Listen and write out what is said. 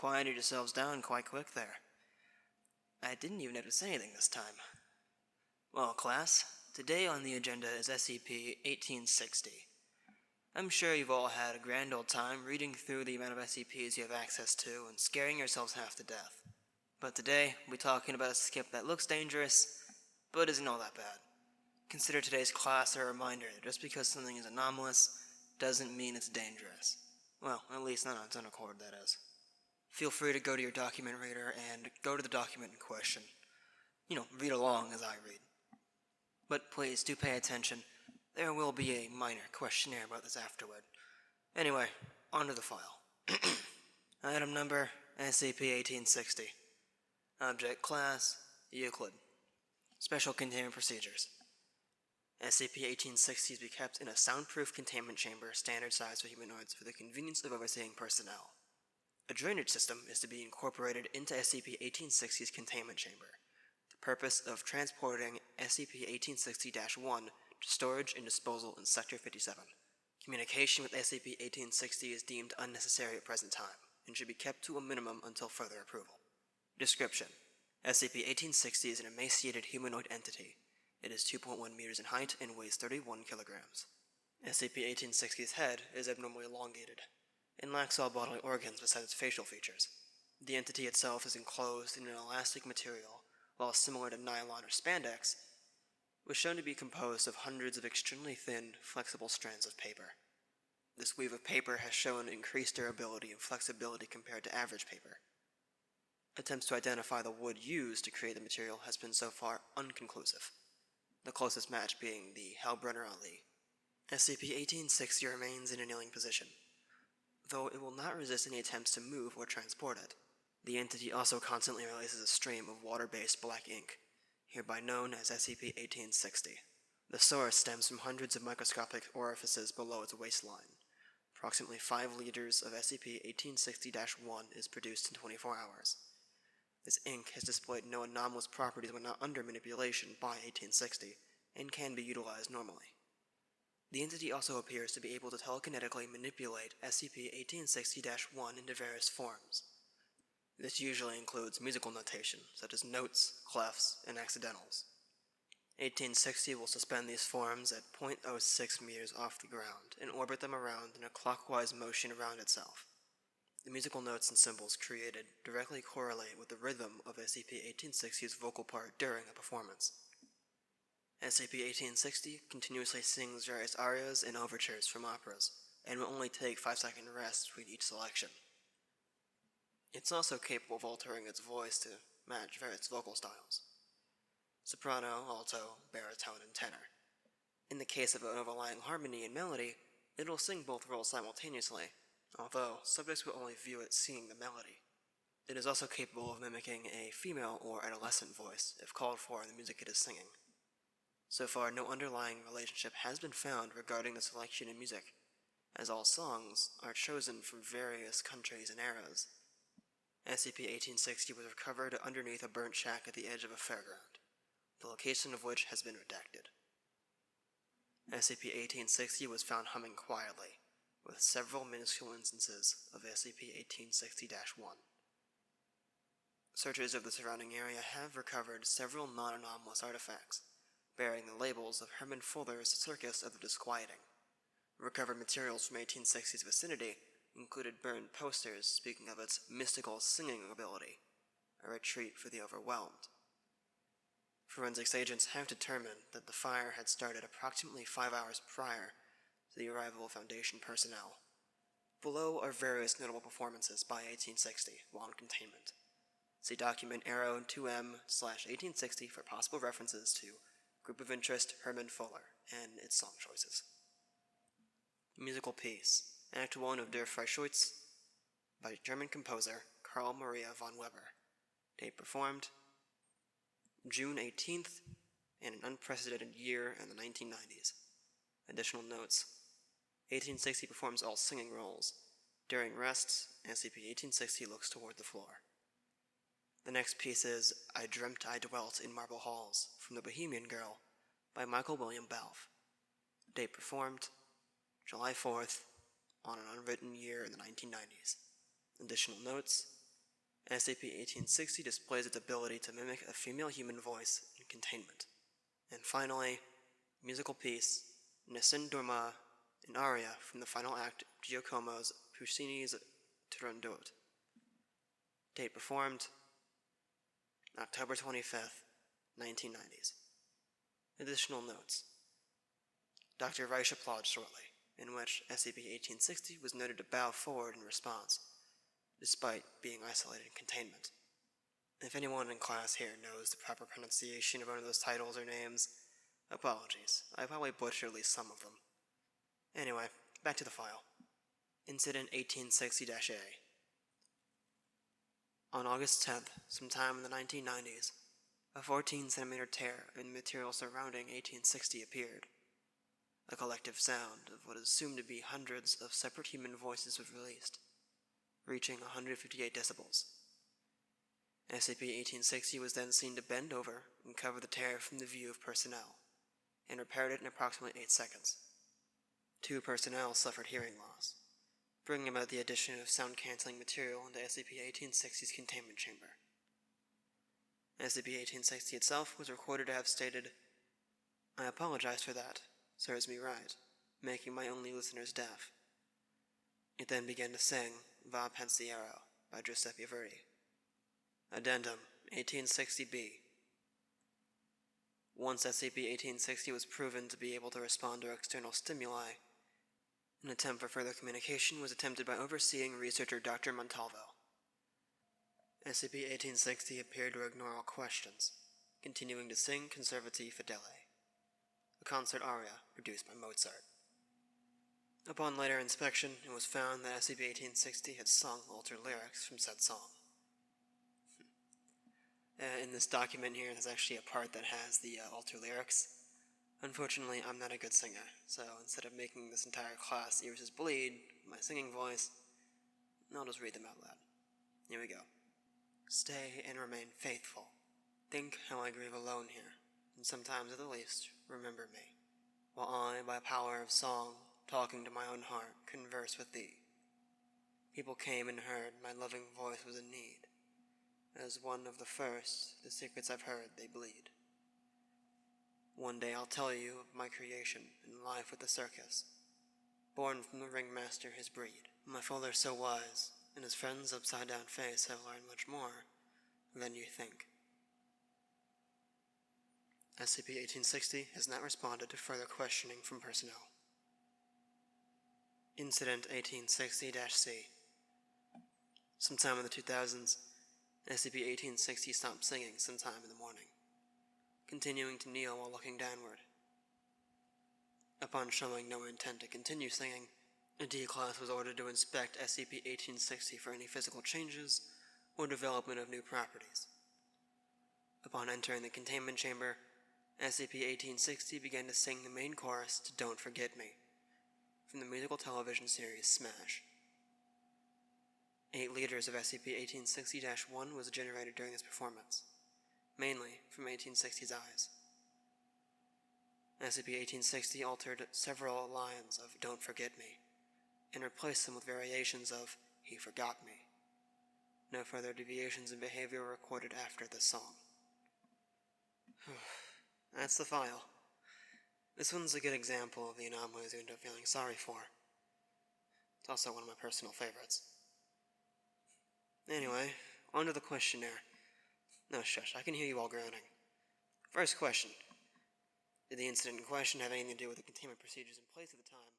quieted yourselves down quite quick there. I didn't even have to say anything this time. Well, class, today on the agenda is SCP-1860. I'm sure you've all had a grand old time reading through the amount of SCPs you have access to and scaring yourselves half to death. But today, we'll be talking about a skip that looks dangerous, but isn't all that bad. Consider today's class a reminder that just because something is anomalous doesn't mean it's dangerous. Well, at least not on its own accord, that is. Feel free to go to your document reader and go to the document in question. Read along as I read. But please do pay attention. There will be a minor questionnaire about this afterward. Anyway, onto the file. Item number, SCP-1860. Object class, Euclid. Special containment procedures. SCP-1860 is to be kept in a soundproof containment chamber standard size for humanoids for the convenience of overseeing personnel. A drainage system is to be incorporated into SCP-1860's containment chamber. The purpose of transporting SCP-1860-1 to storage and disposal in Sector 57. Communication with SCP-1860 is deemed unnecessary at present time and should be kept to a minimum until further approval. Description: SCP-1860 is an emaciated humanoid entity. It is 2.1 meters in height and weighs 31 kilograms. SCP-1860's head is abnormally elongated and lacks all bodily organs besides its facial features. The entity itself is enclosed in an elastic material, while similar to nylon or spandex, was shown to be composed of hundreds of extremely thin, flexible strands of paper. This weave of paper has shown increased durability and flexibility compared to average paper. Attempts to identify the wood used to create the material has been so far unconclusive, the closest match being the Hellbrunner Ali. SCP-1860 remains in a kneeling position, though it will not resist any attempts to move or transport it. The entity also constantly releases a stream of water-based black ink, hereby known as SCP-1860. The source stems from hundreds of microscopic orifices below its waistline. Approximately 5 liters of SCP-1860-1 is produced in 24 hours. This ink has displayed no anomalous properties when not under manipulation by 1860, and can be utilized normally. The entity also appears to be able to telekinetically manipulate SCP-1860-1 into various forms. This usually includes musical notation, such as notes, clefs, and accidentals. 1860 will suspend these forms at 0.06 meters off the ground and orbit them around in a clockwise motion around itself. The musical notes and symbols created directly correlate with the rhythm of SCP-1860's vocal part during a performance. SCP-1860 continuously sings various arias and overtures from operas, and will only take 5-second rests between each selection. It's also capable of altering its voice to match various vocal styles: soprano, alto, baritone, and tenor. In the case of an overlying harmony and melody, it will sing both roles simultaneously, although subjects will only view it singing the melody. It is also capable of mimicking a female or adolescent voice if called for in the music it is singing. So far, no underlying relationship has been found regarding the selection in music, as all songs are chosen from various countries and eras. SCP-1860 was recovered underneath a burnt shack at the edge of a fairground, the location of which has been redacted. SCP-1860 was found humming quietly, with several minuscule instances of SCP-1860-1. Searchers of the surrounding area have recovered several non-anomalous artifacts, bearing the labels of Herman Fuller's Circus of the Disquieting. Recovered materials from 1860's vicinity included burned posters speaking of its mystical singing ability, a retreat for the overwhelmed. Forensics agents have determined that the fire had started approximately 5 hours prior to the arrival of Foundation personnel. Below are various notable performances by 1860 while in containment. See document arrow 2M/1860 for possible references to Group of Interest Herman Fuller and its song choices. Musical piece, Act 1 of Der Freischütz, by German composer Karl Maria von Weber. Date performed June 18th, in an unprecedented year in the 1990s. Additional notes: 1860 performs all singing roles. During rests, SCP-1860 looks toward the floor. The next piece is I Dreamt I Dwelt in Marble Halls, from The Bohemian Girl, by Michael William Balfe. Date performed July 4th, on an unwritten year in the 1990s. Additional notes: SCP-1860 displays its ability to mimic a female human voice in containment. And finally, musical piece, Nessun Dorma, an aria from the final act of Giacomo's Puccini's Turandot. Date performed, October 25th, 1990s. Additional notes. Dr. Reich applauded shortly, in which SCP-1860 was noted to bow forward in response, despite being isolated in containment. If anyone in class here knows the proper pronunciation of one of those titles or names, apologies. I probably butchered at least some of them. Anyway, back to the file. Incident 1860-A. On August 10th, sometime in the 1990s, a 14-centimeter tear in the material surrounding 1860 appeared. A collective sound of what is assumed to be hundreds of separate human voices was released, reaching 158 decibels. SCP-1860 was then seen to bend over and cover the tear from the view of personnel, and repaired it in approximately 8 seconds. 2 personnel suffered hearing loss, bringing about the addition of sound-canceling material into SCP-1860's containment chamber. SCP-1860 itself was recorded to have stated, "I apologize for that. Serves me right, making my only listeners deaf." It then began to sing Va Pensiero by Giuseppe Verdi. Addendum 1860-B. Once SCP-1860 was proven to be able to respond to external stimuli, an attempt for further communication was attempted by overseeing researcher Dr. Montalvo. SCP-1860 appeared to ignore all questions, continuing to sing Conservati Fidele, a concert aria produced by Mozart. Upon later inspection, it was found that SCP-1860 had sung altered lyrics from said song. In this document here, there's actually a part that has the altered lyrics. Unfortunately, I'm not a good singer, so instead of making this entire class ears just bleed with my singing voice, I'll just read them out loud. Here we go. Stay and remain faithful. Think how I grieve alone here, and sometimes at the least, remember me, while I, by power of song, talking to my own heart, converse with thee. People came and heard my loving voice was in need. As one of the first, the secrets I've heard, they bleed. One day I'll tell you of my creation and life with the circus, born from the ringmaster his breed. My father so wise, and his friend's upside-down face have learned much more than you think. SCP-1860 has not responded to further questioning from personnel. Incident 1860-C. Sometime in the 2000s, SCP-1860 stopped singing sometime in the morning, continuing to kneel while looking downward. Upon showing no intent to continue singing, a D-Class was ordered to inspect SCP-1860 for any physical changes or development of new properties. Upon entering the containment chamber, SCP-1860 began to sing the main chorus to Don't Forget Me, from the musical television series Smash. 8 liters of SCP-1860-1 was generated during this performance, mainly from 1860's eyes. SCP-1860 altered several lines of Don't Forget Me, and replaced them with variations of He Forgot Me. No further deviations in behavior were recorded after this song. That's the file. This one's a good example of the anomalies you end up feeling sorry for. It's also one of my personal favorites. Anyway, on to the questionnaire. No, shush, I can hear you all groaning. First question. Did the incident in question have anything to do with the containment procedures in place at the time,